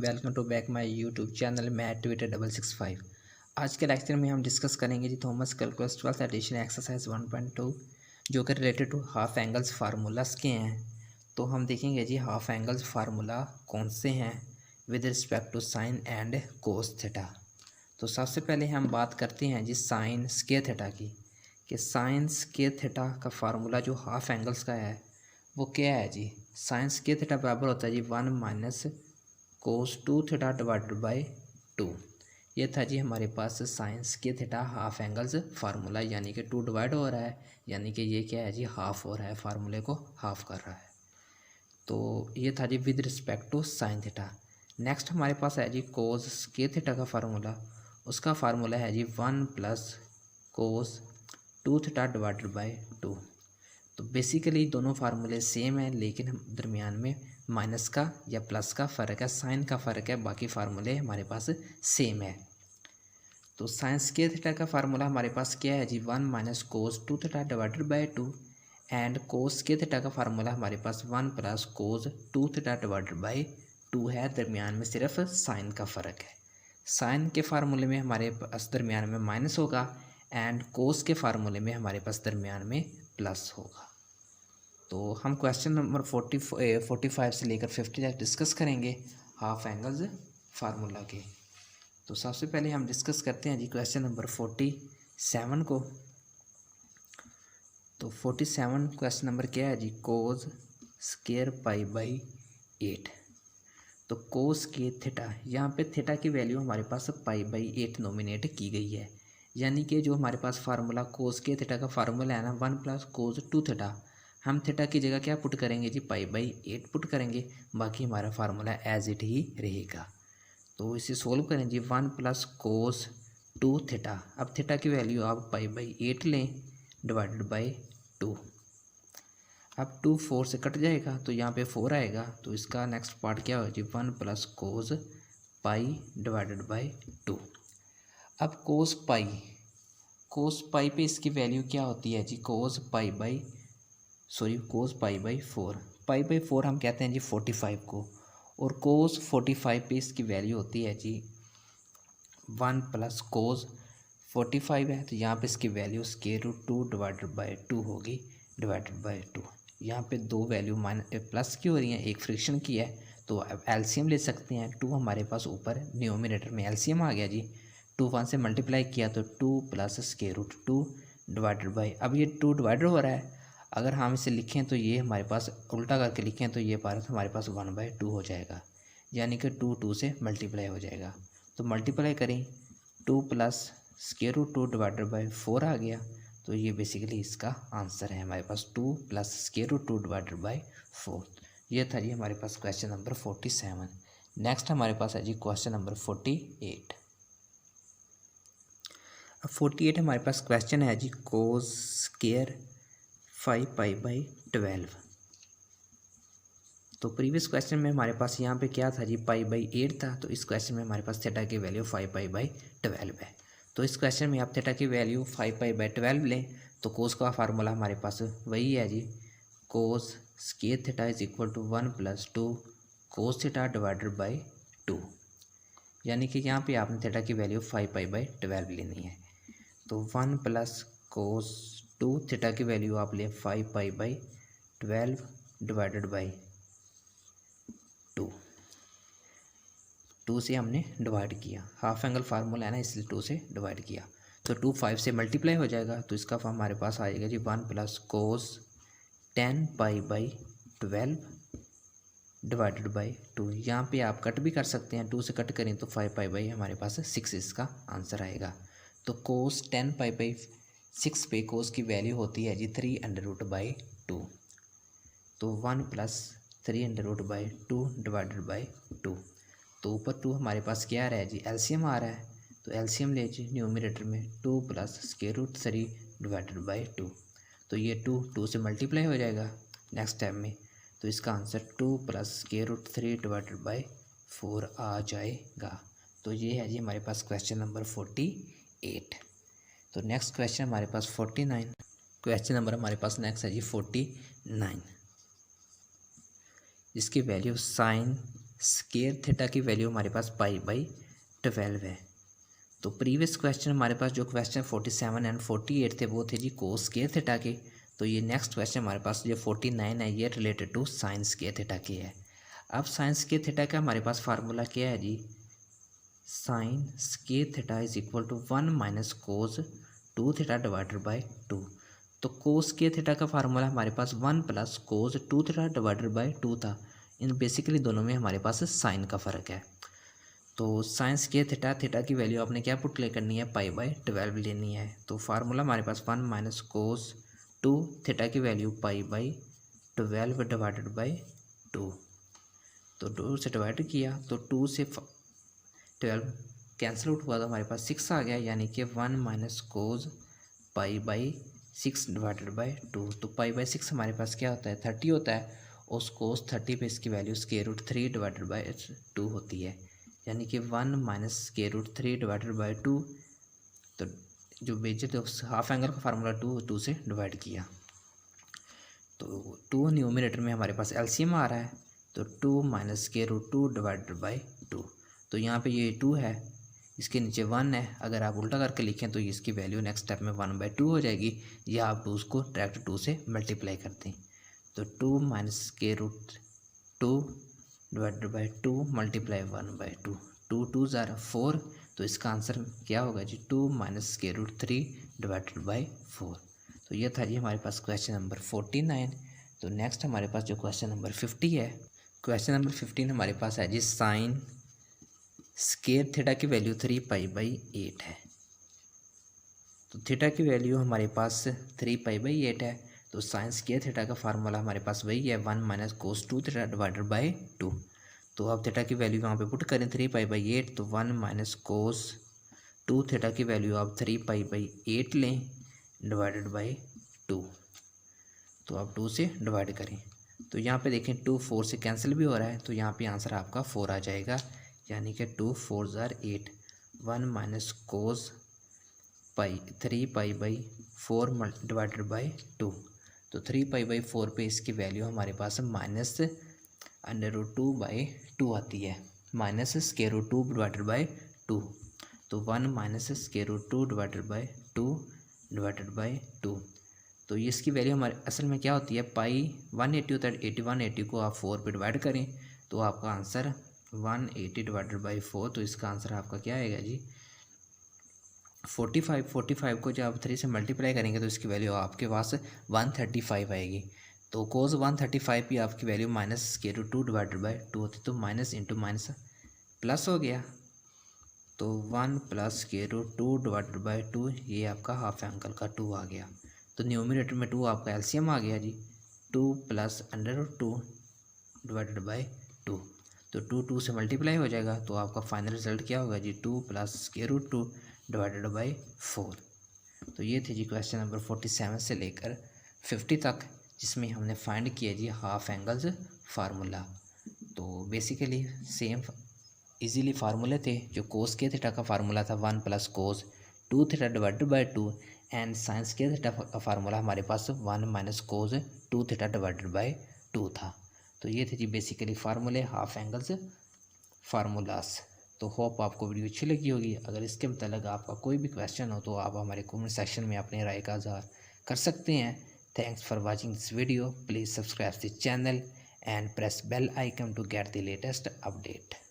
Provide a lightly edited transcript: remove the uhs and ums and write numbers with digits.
Welcome to back my YouTube channel math twitter 665। आज के lecture में हम डिस्कस करेंगे जी Thomas calculus 12th edition exercise 1.2 जो कि related to half angles formulas के हैं। तो हम देखेंगे जी हाफ एंगल्स फार्मूला कौन से हैं with respect to sine and cos theta. तो सबसे पहले हम बात करते हैं जी साइन स्क्वायर थीटा की, कि साइन स्क्वायर थीटा का फार्मूला जो हाफ एंगल्स का है वो क्या है जी। साइन स्क्वायर थीटा बराबर होता है जी 1 minus cos 2 theta divided by 2। ये था जी हमारे पास sine square theta half angles formula, यानी कि 2 डिवाइड हो रहा है, यानी कि ये क्या है जी हाफ हो रहा है, फार्मूले को हाफ कर रहा है। तो ये था जी with respect to sine theta. Next हमारे पास है जी कोस स्क्वायर थीटा का फार्मूला। उसका फार्मूला है जी 1 plus cos 2 theta divided by 2। तो बेसिकली दोनों फार्मूले सेम है, लेकिन दरमियान में माइनस का या प्लस का फ़र्क है, साइन का फ़र्क है, बाकी फार्मूले हमारे पास सेम है। तो साइन स्क्वायर थीटा का फार्मूला हमारे पास क्या है जी 1 minus cos 2 theta divided by 2, and cos square theta का फार्मूला हमारे पास 1 plus cos 2 theta divided by 2 है। दरमियान में सिर्फ साइन का फ़र्क है। साइन के फार्मूले में हमारे पास दरमियान में माइनस होगा, एंड कोस के फार्मूले में हमारे पास दरमियान में प्लस होगा। तो हम क्वेश्चन नंबर 45 से लेकर 50 तक डिस्कस करेंगे हाफ एंगल्स फार्मूला के। तो सबसे पहले हम डिस्कस करते हैं जी क्वेश्चन नंबर 47 को। तो 47 क्वेश्चन नंबर क्या है जी कोस स्क्वायर पाई बाई 8। तो कोस के थीटा, यहाँ पे थीटा की वैल्यू हमारे पास पाई बाई 8 नोमिनेट की गई है, यानी कि जो हमारे पास फार्मूला कोस के थीटा का फार्मूला है ना 1 प्लस कोस 2 थीटा, हम थीटा की जगह क्या पुट करेंगे जी पाई बाई 8 पुट करेंगे, बाकी हमारा फार्मूला एज इट ही रहेगा। तो इसे सोल्व करें जी 1 प्लस कोस 2 थीटा। अब थीटा की वैल्यू आप पाई बाई 8 लें डिवाइडेड बाई 2। अब 2 4 से कट जाएगा तो यहाँ पे 4 आएगा, तो इसका नेक्स्ट पार्ट क्या होगा जी 1 plus cos pi divided by 2। अब कोस पाई पे इसकी वैल्यू क्या होती है जी कोस पाई बाई 4। पाई बाई 4 हम कहते हैं जी 45 को, और कोस 45 पे इसकी वैल्यू होती है जी 1 प्लस कोस 45 है, तो यहाँ पे इसकी value square root 2 divided by 2 होगी डिवाइडेड बाई 2। यहाँ पे दो वैल्यू प्लस की हो रही हैं, एक फ्रिक्शन की है, तो अब एलसीएम ले सकते हैं। 2 हमारे पास ऊपर न्यूमरेटर में एलसीएम आ गया जी, 2 1 से मल्टीप्लाई किया तो 2 plus square root 2 divided by, अब ये 2 डिवाइडेड हो रहा है, अगर हम इसे लिखें तो ये हमारे पास उल्टा करके लिखें तो ये पार्ट हमारे पास 1/2 हो जाएगा, यानी कि 2 से मल्टीप्लाई हो जाएगा। तो मल्टीप्लाई करें 2 plus square root 2 divided by 4 आ गया, तो ये बेसिकली इसका आंसर है हमारे पास 2 plus square root 2 divided by 4। ये था जी हमारे पास क्वेश्चन नंबर 47। नेक्स्ट हमारे पास है जी क्वेश्चन नंबर 48। अब 48 हमारे पास क्वेश्चन है जी कोस स्क्वायर 5 पाई बाई 12। तो प्रीवियस क्वेश्चन में हमारे पास यहाँ पे क्या था जी पाई बाई 8 था, तो इस क्वेश्चन में हमारे पास थीटा की वैल्यू 5 पाई बाई 12 है। तो इस क्वेश्चन में आप थीटा की वैल्यू 5 पाई बाई 12 लें तो कोस का फार्मूला हमारे पास वही है जी cos square theta is equal to 1 plus 2 cos theta divided by 2, यानी कि यहाँ पे आपने थीटा की वैल्यू 5 पाई बाई 12 लेनी है। तो 1 प्लस कोस 2 थीटा की वैल्यू आप लें 5 पाई बाई 12 डिवाइडेड बाई 2 से हमने डिवाइड किया, हाफ एंगल फार्मूला है ना इसलिए 2 से डिवाइड किया, तो 2 5 से मल्टीप्लाई हो जाएगा, तो इसका हमारे पास आएगा जी 1 plus cos 10 pi by 12 divided by 2। यहाँ पे आप कट भी कर सकते हैं, 2 से कट करें तो 5 पाई बाई हमारे पास 6 इसका आंसर आएगा। तो कोस 10 पाई बाई 6 पे कोस की वैल्यू होती है जी 3 अंडर रूट बाई 2, तो 1 plus 3 under root by 2 divided by 2। तो ऊपर 2 हमारे पास क्या आ रहा है जी एलसीएम आ रहा है, तो एलसीएम ले जी न्यूमरेटर में 2 plus square root 3 divided by 2, तो ये 2 से मल्टीप्लाई हो जाएगा नेक्स्ट टाइम में, तो इसका answer 2 plus square root 3 divided by 4 आ जाएगा। तो ये है जी हमारे पास क्वेश्चन नंबर 48। तो नेक्स्ट क्वेश्चन हमारे पास 49 क्वेश्चन नंबर हमारे पास नेक्स्ट है जी 49, जिसकी वैल्यू साइन स्केयर थीटा की वैल्यू हमारे पास π/12 है। तो प्रीवियस क्वेश्चन हमारे पास जो क्वेश्चन 47 एंड 48 थे वो थे जी कोस स्केयर थीटा के। तो ये नेक्स्ट क्वेश्चन हमारे पास जो 49 है ये related to sine square theta की है। अब साइन स्केयर थीटा का हमारे पास फार्मूला क्या है जी, sine square theta is equal to 1 minus cos 2 theta divided by 2। तो कोस स्केयर थीटा का फार्मूला हमारे पास 1 plus cos 2 theta divided by 2 था। इन बेसिकली दोनों में हमारे पास साइन का फ़र्क है। तो साइन स्केयर थीटा, थीटा की वैल्यू आपने क्या पुट ले करनी है, π/12 लेनी है। तो फार्मूला हमारे पास 1 माइनस कोस 2 थीटा की वैल्यू π/12 डिवाइडेड बाई 2। तो 2 से डिवाइड किया तो 2 से 12 कैंसिल आउट हुआ तो हमारे पास 6 आ गया, यानी कि 1 माइनस कोस π/6 डिवाइडेड बाई 2। तो π/6 हमारे पास क्या होता है, 30 होता है। उस कोस 30 पे इसकी value square root 3 divided by 2 होती है, यानी कि 1 minus square root 3 divided by 2। तो जो बेचे थे उस हाफ एंगल का फार्मूला 2 से डिवाइड किया। तो 2 न्यूमरेटर में हमारे पास एलसीएम आ रहा है, तो 2 minus square root 2 divided by 2। तो यहाँ पे ये 2 है, इसके नीचे 1 है। अगर आप उल्टा करके लिखें तो इसकी वैल्यू नेक्स्ट स्टेप में 1/2 हो जाएगी, या आप 2 को डायरेक्ट 2 से मल्टीप्लाई करते हैं। तो 2 minus square root 2 divided by 2 multiply 1/2। 2 2 ज़ारा 4, तो इसका आंसर क्या होगा जी, 2 minus square root 3 divided by 4। तो ये था जी हमारे पास क्वेश्चन नंबर 49। तो नेक्स्ट हमारे पास जो क्वेश्चन नंबर 50 है, क्वेश्चन नंबर 15 हमारे पास है जी साइन स्केयर थीटा की वैल्यू 3π/8 है। तो थीटा की वैल्यू हमारे पास 3π/8 है। तो साइन स्केयर थीटा का फार्मूला हमारे पास वही है, 1 minus cos 2 theta divided by 2। तो अब थीटा की वैल्यू यहाँ पे पुट करें 3π/8, तो 1 माइनस कोस 2 थीटा की वैल्यू आप 3π/8 लें डिवाइडेड बाई 2। तो आप 2 से डिवाइड करें तो यहाँ पे देखें 2 4 से कैंसिल भी हो रहा है, तो यहाँ पे आंसर आपका 4 आ जाएगा, यानी कि 2 4 ज़ार 8। 1 माइनस कोस 3π/4 डिवाइडेड बाई 2। तो 3π/4 पे इसकी वैल्यू हमारे पास माइनस √2/2 आती है, minus square root 2 divided by 2। तो 1 minus square root 2 divided by 2 divided by 2। तो ये इसकी वैल्यू हमारे असल में क्या होती है, पाई 180 होता है, 180 को आप 4 पे डिवाइड करें तो आपका आंसर 180 डिवाइडेड बाई 4। तो इसका आंसर आपका क्या आएगा जी, 45 को जब आप 3 से मल्टीप्लाई करेंगे तो इसकी वैल्यू आपके पास 135 आएगी। तो कोस 135 की आपकी value minus square root 2 divided by 2 होती, तो माइनस इंटू माइनस प्लस हो गया, तो 1 plus square root 2 divided by 2, ये आपका हाफ एंगल का 2 आ गया। तो न्यूमरेटर में 2 आपका एलसीएम आ गया जी, 2 प्लस √2 डिवाइडेड बाई 2। तो 2 से मल्टीप्लाई हो जाएगा, तो आपका फाइनल रिजल्ट क्या होगा जी, 2 plus square root 2 divided by 4। तो ये थे जी क्वेश्चन नंबर 47 से लेकर 50 तक, जिसमें हमने फाइंड किया जी हाफ एंगल्स फार्मूला। तो बेसिकली सेम इजीली फार्मूले थे। जो कोस के थीटा का फार्मूला था 1 plus cos 2 theta divided by 2, and science के थीटा का फार्मूला हमारे पास 1 minus cos 2 theta divided by 2 था। तो ये थे जी बेसिकली फार्मूले हाफ एंगल्स फार्मूलास। तो होप आपको वीडियो अच्छी लगी होगी। अगर इसके मतलब आपका कोई भी क्वेश्चन हो तो आप हमारे कमेंट सेक्शन में अपनी राय का इज़हार कर सकते हैं। Thanks for watching this video. Please subscribe this channel and press bell icon to get the latest update.